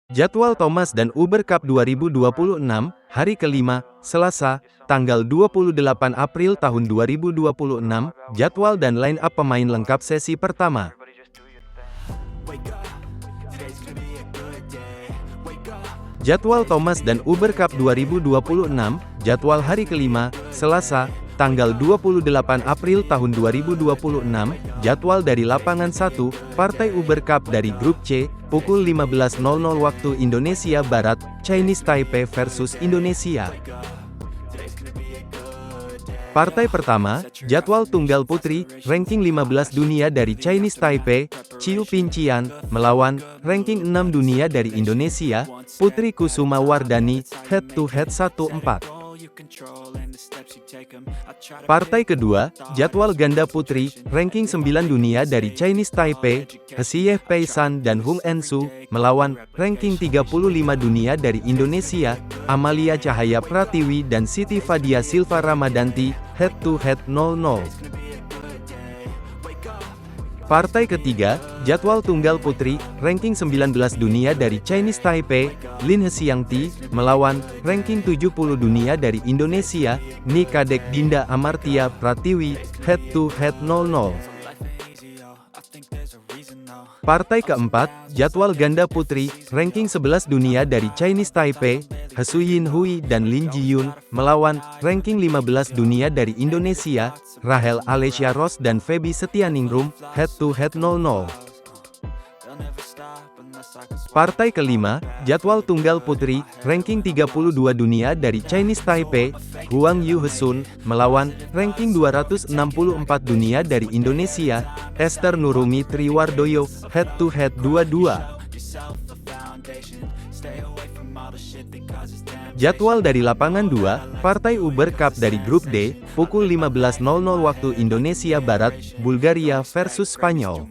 Jadwal Thomas dan Uber Cup 2026, hari kelima, Selasa, tanggal 28 April tahun 2026, jadwal dan line-up pemain lengkap sesi pertama. Jadwal Thomas dan Uber Cup 2026, jadwal hari kelima, Selasa, tanggal 28 April tahun 2026, jadwal dari lapangan 1, Partai Uber Cup dari Grup C, pukul 15.00 waktu Indonesia Barat, Chinese Taipei versus Indonesia. Partai pertama, jadwal tunggal putri, ranking 15 dunia dari Chinese Taipei, Chiu Pincian, melawan, ranking 6 dunia dari Indonesia, Putri Kusuma Wardani, head-to-head 1-4. Partai kedua, jadwal ganda putri, ranking 9 dunia dari Chinese Taipei, Hsieh Pei-san dan Hung En-su, melawan, ranking 35 dunia dari Indonesia, Amalia Cahaya Pratiwi dan Siti Fadia Silva Ramadanti, head-to-head 0-0. Partai ketiga, jadwal tunggal putri, ranking 19 dunia dari Chinese Taipei, Lin Hsiangti, melawan, ranking 70 dunia dari Indonesia, Ni Kadek Dinda Amartia Pratiwi, head-to-head 0-0. Partai keempat, jadwal ganda putri, ranking 11 dunia dari Chinese Taipei, Hsu Hui dan Lin Jiyun, melawan, ranking 15 dunia dari Indonesia, Rahel Alesia Ross dan Feby Setianingrum, head-to-head 0-0. Partai kelima, jadwal tunggal putri, ranking 32 dunia dari Chinese Taipei, Huang Yuhesun, melawan, ranking 264 dunia dari Indonesia, Esther Nurumi Triwardoyo, head-to-head 2-2. Jadwal dari lapangan 2, Partai Uber Cup dari Grup D, pukul 15.00 waktu Indonesia Barat, Bulgaria versus Spanyol.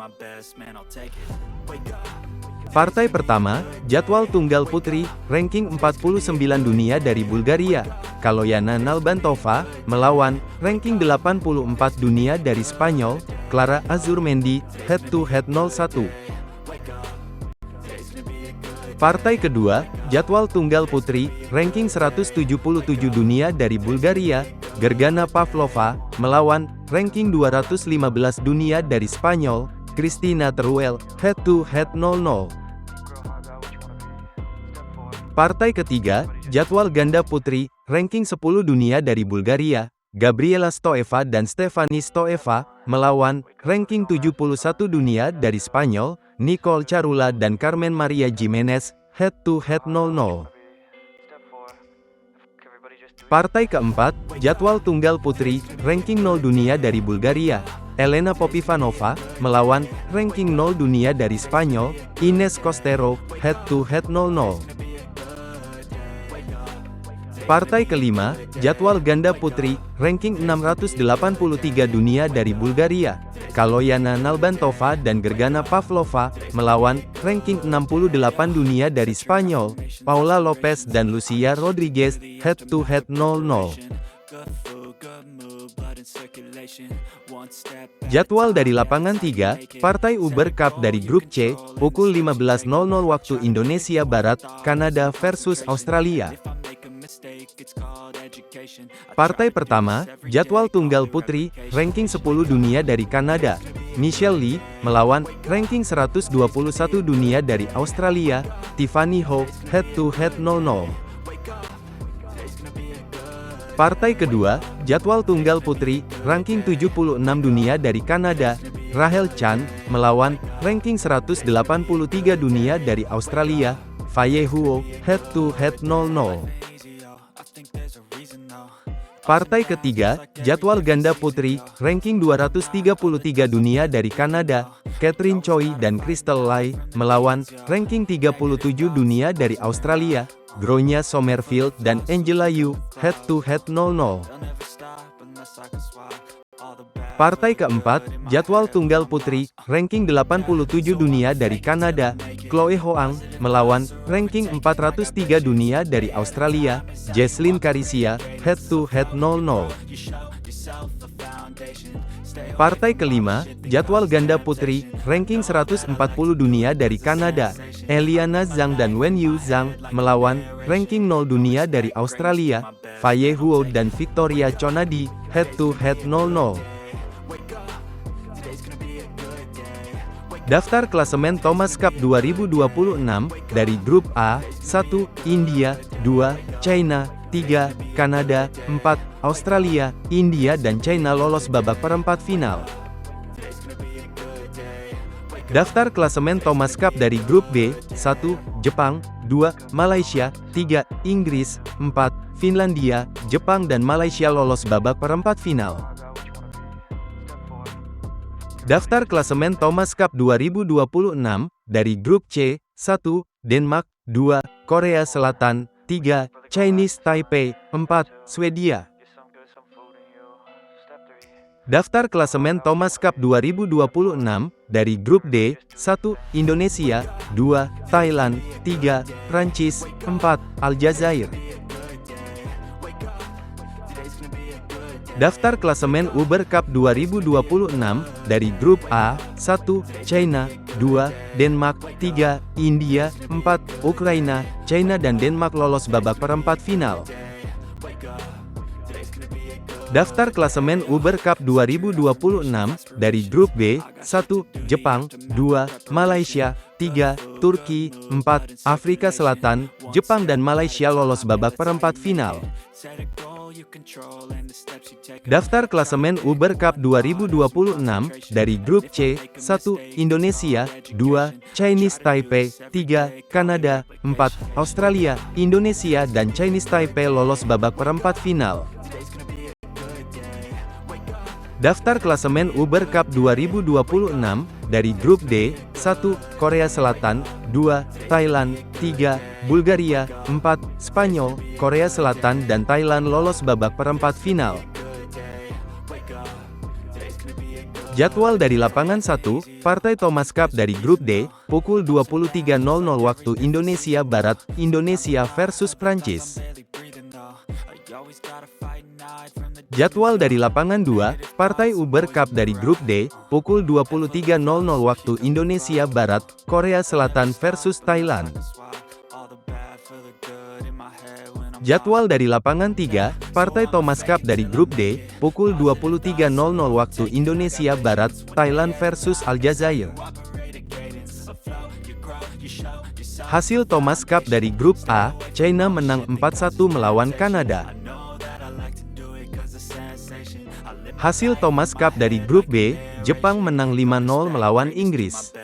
Partai pertama, jadwal tunggal putri, ranking 49 dunia dari Bulgaria, Kaloyana Nalbantova, melawan, ranking 84 dunia dari Spanyol, Clara Azurmendi, head-to-head 0-1. Partai kedua, jadwal tunggal putri, ranking 177 dunia dari Bulgaria, Gergana Pavlova, melawan, ranking 215 dunia dari Spanyol, Cristina Teruel, head-to-head 0-0. Partai ketiga, jadwal ganda putri, ranking 10 dunia dari Bulgaria, Gabriela Stoeva dan Stefani Stoeva, melawan, ranking 71 dunia dari Spanyol, Nicole Carula dan Carmen Maria Jimenez, head-to-head 0-0. Partai keempat, jadwal tunggal putri, ranking 0 dunia dari Bulgaria, Elena Popivanova, melawan, ranking 0 dunia dari Spanyol, Ines Costero, head-to-head 0-0. Partai kelima, jadwal ganda putri, ranking 683 dunia dari Bulgaria, Kaloyana Nalbantova dan Gergana Pavlova, melawan, ranking 68 dunia dari Spanyol, Paula Lopez dan Lucia Rodriguez, head-to-head 0-0. Jadwal dari lapangan 3, Partai Uber Cup dari Grup C, pukul 15.00 waktu Indonesia Barat, Kanada versus Australia. Partai pertama, jadwal tunggal putri, ranking 10 dunia dari Kanada, Michelle Lee, melawan, ranking 121 dunia dari Australia, Tiffany Ho, head-to-head 0-0. Partai kedua, jadwal tunggal putri, ranking 76 dunia dari Kanada, Rahel Chan, melawan, ranking 183 dunia dari Australia, Faye Huo, head-to-head 0-0. Partai ketiga, jadwal ganda putri, ranking 233 dunia dari Kanada, Catherine Choi dan Crystal Lai, melawan, ranking 37 dunia dari Australia, Gronya Somerfield dan Angela Yu, head-to-head 0-0. Partai keempat, jadwal tunggal putri, ranking 87 dunia dari Kanada, Chloe Hoang, melawan, ranking 403 dunia dari Australia, Jesslyn Carisia, head-to-head 0-0. Partai kelima, jadwal ganda putri, ranking 140 dunia dari Kanada, Eliana Zhang dan Wenyu Zhang, melawan, ranking 0 dunia dari Australia, Faye Huo dan Victoria Conadi, head-to-head 0-0. Daftar klasemen Thomas Cup 2026, dari Grup A, 1, India, 2, China, 3, Kanada, 4, Australia, India dan China lolos babak perempat final. Daftar klasemen Thomas Cup dari Grup B, 1, Jepang, 2, Malaysia, 3, Inggris, 4, Finlandia, Jepang dan Malaysia lolos babak perempat final. Daftar klasemen Thomas Cup 2026, dari Grup C, 1, Denmark, 2, Korea Selatan, 3, Chinese Taipei, 4, Swedia. Daftar klasemen Thomas Cup 2026, dari Grup D, 1, Indonesia, 2, Thailand, 3, Prancis, 4, Aljazair. Daftar klasemen Uber Cup 2026, dari Grup A, 1, China, 2, Denmark, 3, India, 4, Ukraina, China dan Denmark lolos babak perempat final. Daftar klasemen Uber Cup 2026, dari Grup B, 1, Jepang, 2, Malaysia, 3, Turki, 4, Afrika Selatan, Jepang dan Malaysia lolos babak perempat final. Daftar klasemen Uber Cup 2026, dari Grup C, 1, Indonesia, 2, Chinese Taipei, 3, Kanada, 4, Australia, Indonesia dan Chinese Taipei lolos babak perempat final. Daftar klasemen Uber Cup 2026, dari Grup D, 1, Korea Selatan, 2, Thailand, 3, Bulgaria, 4, Spanyol, Korea Selatan dan Thailand lolos babak perempat final. Jadwal dari lapangan 1, partai Thomas Cup dari Grup D, pukul 23.00 waktu Indonesia Barat, Indonesia versus Prancis. Jadwal dari lapangan 2, partai Uber Cup dari Grup D, pukul 23.00 waktu Indonesia Barat, Korea Selatan versus Thailand. Jadwal dari lapangan 3, partai Thomas Cup dari Grup D, pukul 23.00 waktu Indonesia Barat, Thailand versus Aljazair. Hasil Thomas Cup dari Grup A, China menang 4-1 melawan Kanada. Hasil Thomas Cup dari Grup B, Jepang menang 5-0 melawan Inggris.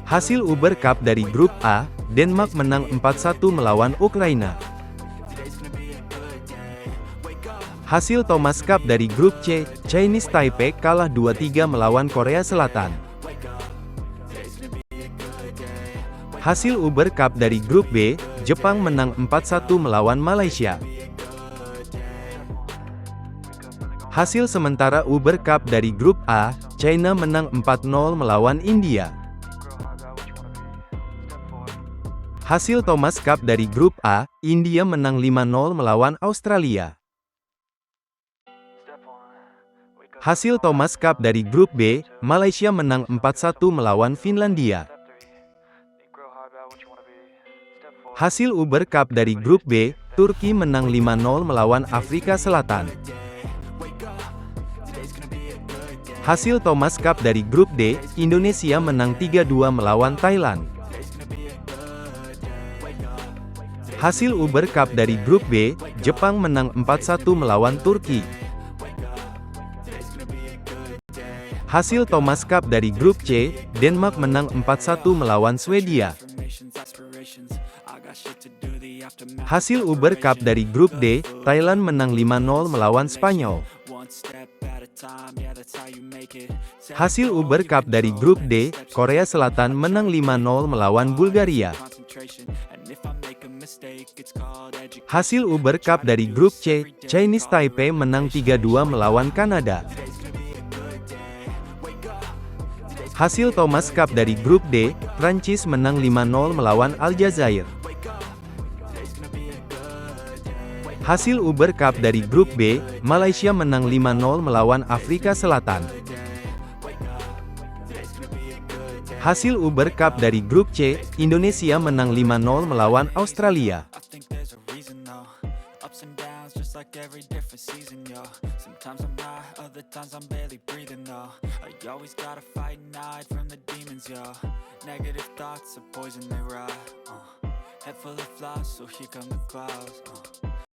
Hasil Uber Cup dari Grup A, Denmark menang 4-1 melawan Ukraina. Hasil Thomas Cup dari Grup C, Chinese Taipei kalah 2-3 melawan Korea Selatan. Hasil Uber Cup dari Grup B, Jepang menang 4-1 melawan Malaysia. Hasil sementara Uber Cup dari Grup A, China menang 4-0 melawan India. Hasil Thomas Cup dari Grup A, India menang 5-0 melawan Australia. Hasil Thomas Cup dari Grup B, Malaysia menang 4-1 melawan Finlandia. Hasil Uber Cup dari Grup B, Turki menang 5-0 melawan Afrika Selatan. Hasil Thomas Cup dari Grup D, Indonesia menang 3-2 melawan Thailand. Hasil Uber Cup dari Grup B, Jepang menang 4-1 melawan Turki. Hasil Thomas Cup dari Grup C, Denmark menang 4-1 melawan Swedia. Hasil Uber Cup dari Grup D, Thailand menang 5-0 melawan Spanyol. Hasil Uber Cup dari Grup D, Korea Selatan menang 5-0 melawan Bulgaria. Hasil Uber Cup dari Grup C, Chinese Taipei menang 3-2 melawan Kanada. Hasil Thomas Cup dari Grup D, Prancis menang 5-0 melawan Aljazair. Hasil Uber Cup dari Grup B, Malaysia menang 5-0 melawan Afrika Selatan. Hasil Uber Cup dari Grup C, Indonesia menang 5-0 melawan Australia. I think there's a reason though. Ups and downs, just like every different season, yo. Sometimes I'm high, other times I'm barely breathing though. I always gotta fight and hide from the demons, yo. Negative thoughts are poison, they rot. Head full of flaws, so here come the clouds.